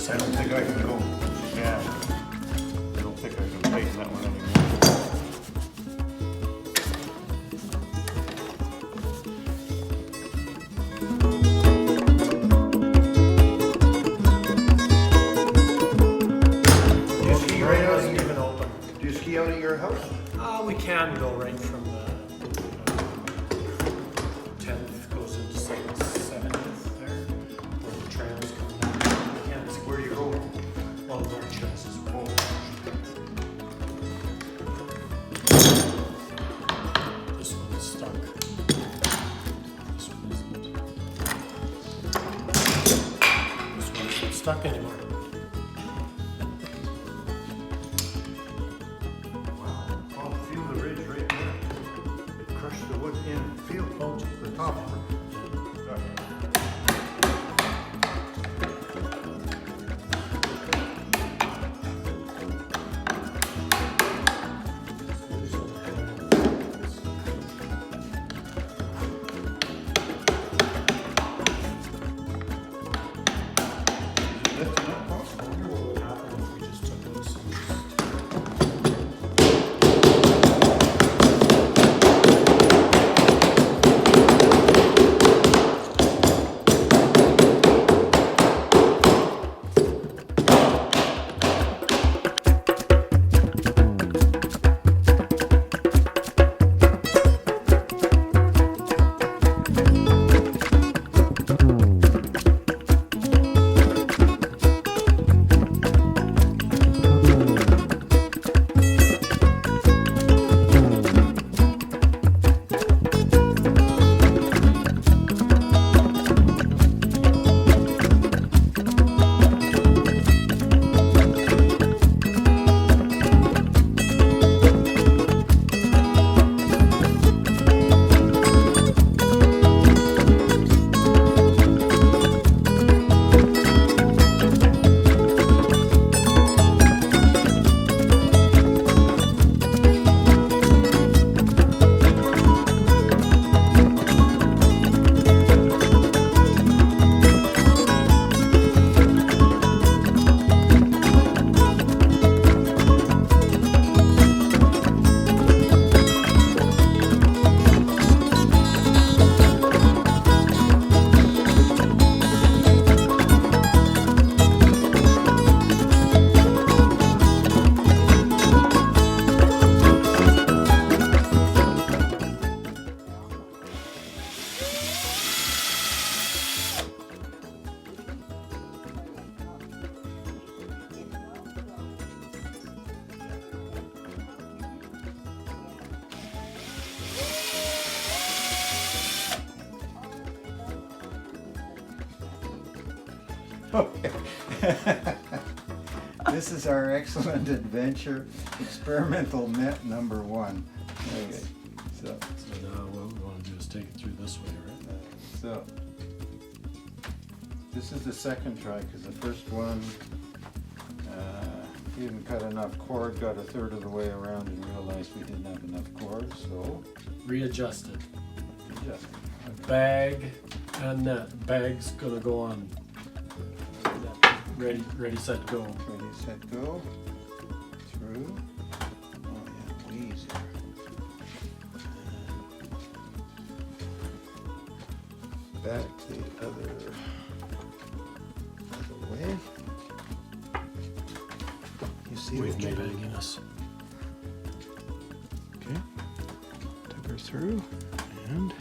I don't think I can go. Yeah. I don't think I can tighten that one anymore. Do you ski right out? Even open. Do you ski out of your house? We can go right from the 10th goes into 7th there, where the trails come down. We can. Where do you go? Well, North Chess is full. This one's stuck. This one isn't. This one isn't stuck anymore. Oh, feel the ridge right there. It crushed the wood in. Feel the top of it. Lifting up, huh? I wonder what would happen if we just took this and Okay. This is our excellent adventure, experimental net number 1. Okay, so now what we want to do is take it through this way, right? so this is the second try because the first one didn't cut enough cord, got a third of the way around and realized we didn't have enough cord, so Readjusted. just Bag and net. Bag's gonna go on. Ready, set, go. ready, set, go through. Oh yeah, way easier. Back the other way. You see We've what made you're it, Guinness. Okay. Took her through and